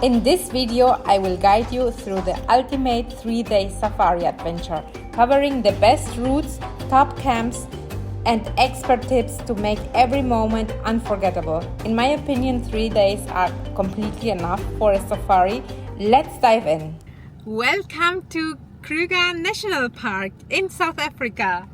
In this video, I will guide you through the ultimate 3-day safari adventure, covering the best routes, top camps, and expert tips to make every moment unforgettable. In my opinion, 3 days are completely enough for a safari. Let's dive in. Welcome to Kruger National Park in South Africa.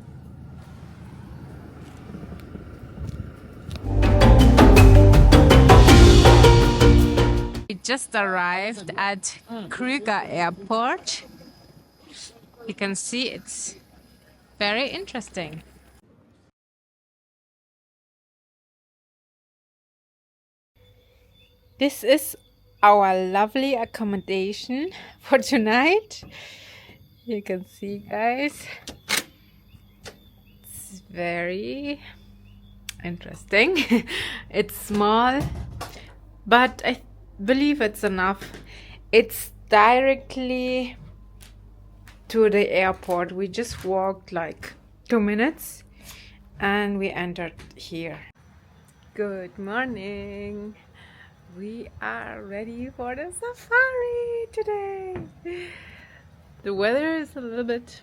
We just arrived at Kruger Airport. You can see it's very interesting. This is our lovely accommodation for tonight. You can see, guys, it's very interesting. It's small, but I believe it's enough. It's directly to the airport. We just walked like 2 minutes and we entered here. Good morning. We are ready for the safari today. The weather is a little bit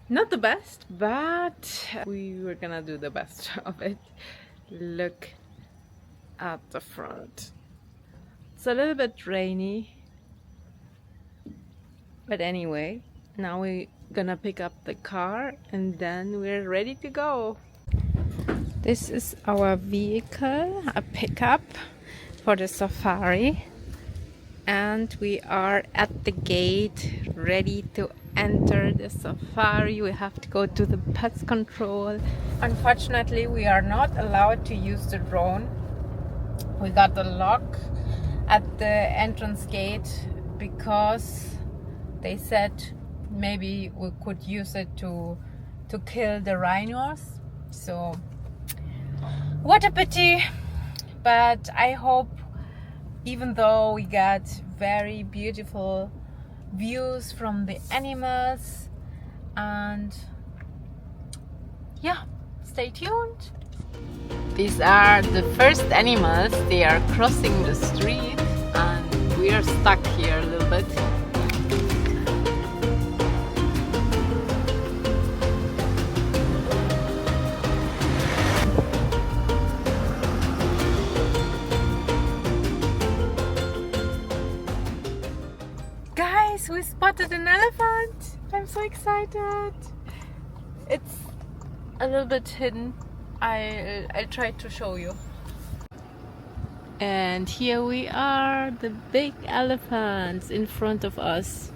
not the best, but we were gonna do the best of it. Look at the front. It's a little bit rainy, but anyway, now we're gonna pick up the car and then we're ready to go. This is our vehicle, a pickup for the safari, and we are at the gate ready to enter the safari. We have to go to the pest control. Unfortunately, we are not allowed to use the drone. We got the lock at the entrance gate because they said maybe we could use it to kill the rhinos. So what a pity, but I hope, even though we got very beautiful views from the animals, and yeah, stay tuned. These are the first animals. They are crossing the street and we are stuck here a little bit. Guys, we spotted an elephant. I'm so excited. It's a little bit hidden. I'll try to show you. And here we are, the big elephants in front of us.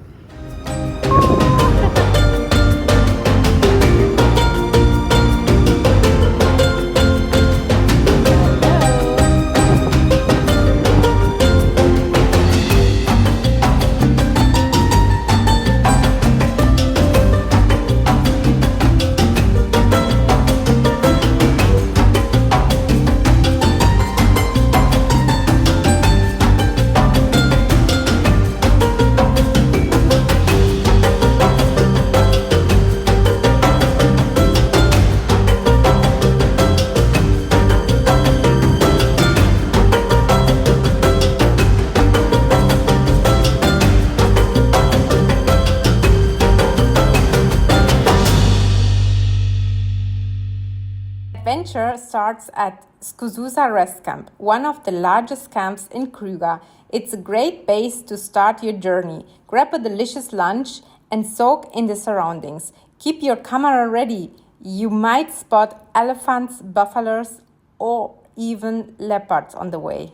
Adventure starts at Skuzuza Rest Camp, one of the largest camps in Kruger. It's a great base to start your journey. Grab a delicious lunch and soak in the surroundings. Keep your camera ready. You might spot elephants, buffaloes, or even leopards on the way.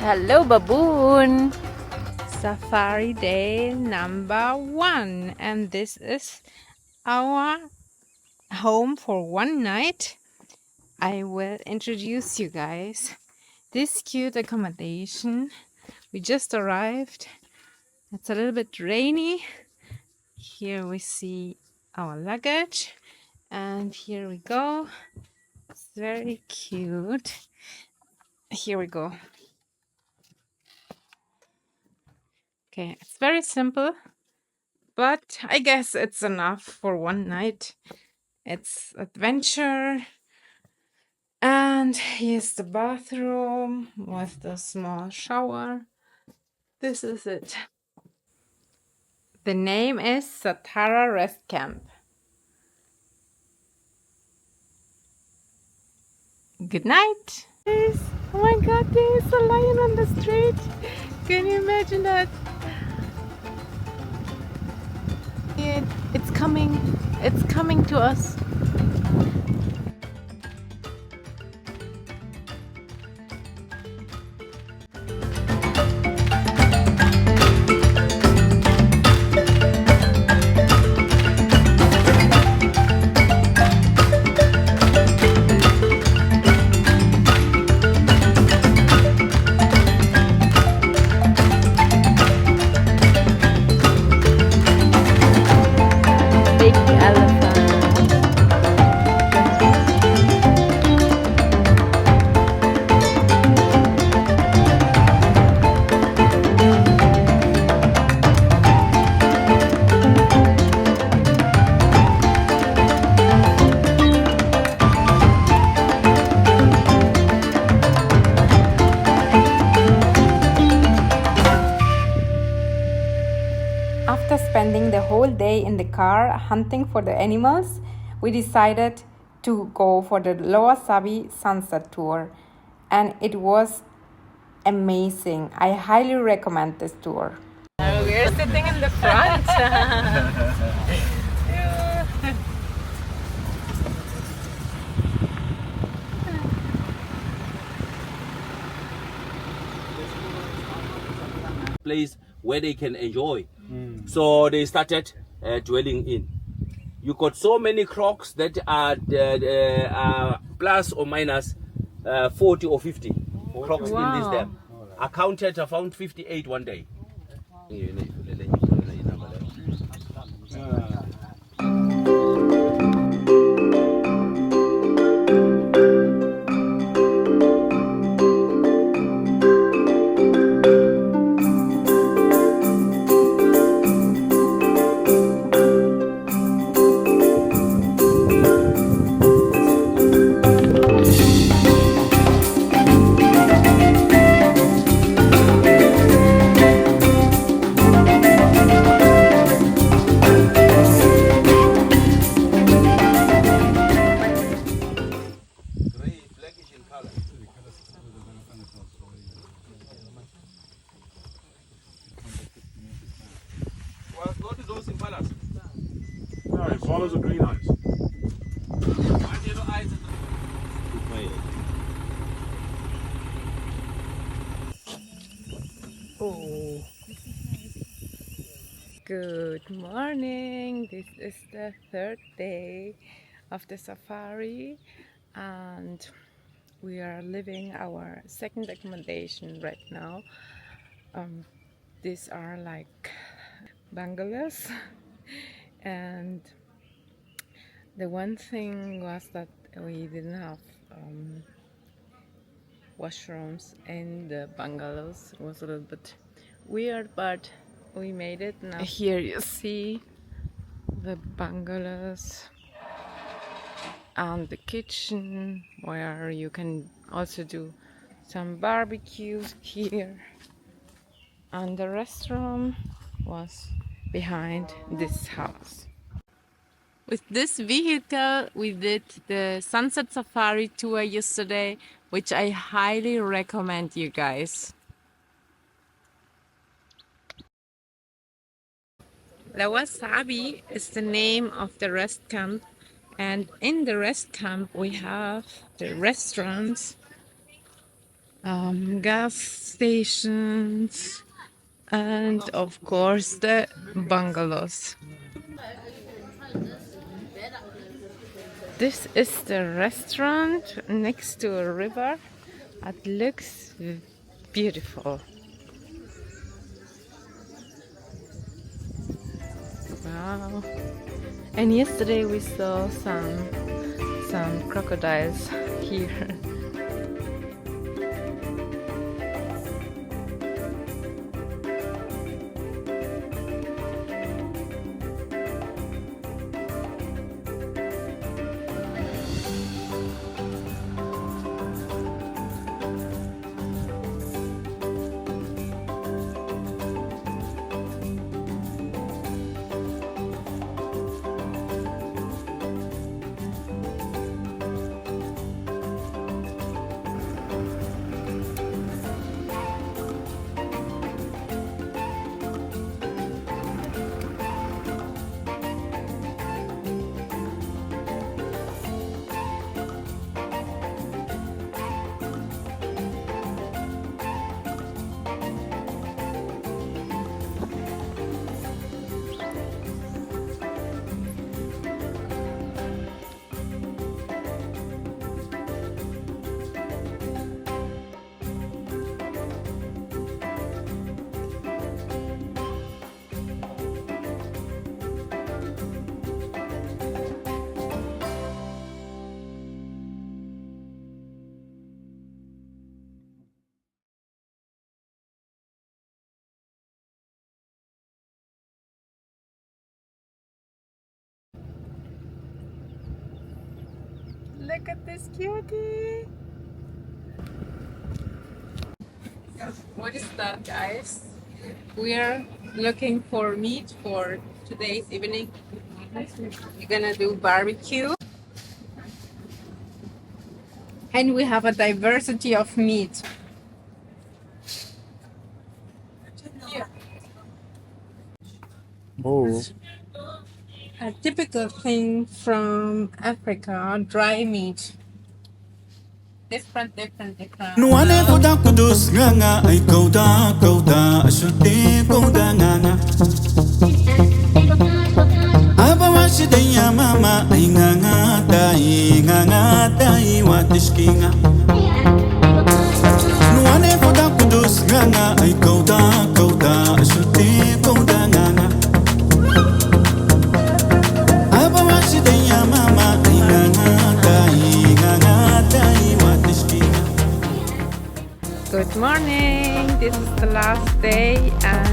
Hello, baboon! Safari day number 1, and this is our home for one night. I will introduce you guys. this cute accommodation. We just arrived. It's a little bit rainy. Here we see our luggage, and here we go. It's very cute. Here we go. Okay, it's very simple, but I guess it's enough for one night. It's adventure. And here's the bathroom with the small shower. This is it. The name is Satara Rest Camp. Good night. Oh my god, there is a lion on the street. Can you imagine that? It's coming. It's coming to us. Big elephant. After spending the whole day in the car hunting for the animals, we decided to go for the Lower Sabi sunset tour, and it was amazing. I highly recommend this tour. We're sitting in the front. Place where they can enjoy. So they started dwelling in. You got so many crocs that are plus or minus 40 or 50 crocs in this dam. I counted, I found 58 one day. No, it follows the green eyes. Oh. Good morning. This is the third day of the safari, and we are living our second accommodation right now. These are like bungalows, and the one thing was that we didn't have washrooms in the bungalows. It was a little bit weird, but we made it. Now here you see the bungalows and the kitchen where you can also do some barbecues here, and the restaurant was behind this house. With this vehicle we did the sunset safari tour yesterday, which I highly recommend you guys. La Wasabi is the name of the rest camp, and in the rest camp we have the restaurants, gas stations, and of course the bungalows. This is the restaurant next to a river It looks beautiful. Wow. And yesterday we saw some crocodiles here. Look at this cutie. What is that, guys? We are looking for meat for today's evening. We're gonna do barbecue. And we have a diversity of meat. Yeah. Oh. A typical thing from Africa, dry meat. Different. Nuane kuda kudus nganga ay kauda asyute kauda nganga Aba wasidaya mama ay nganga dai watiskinga Nuane kuda kudus nganga ay kauda asyute kauda nganga Aba wasidaya mama ay nganga dai watiskinga Good morning. This is the last day and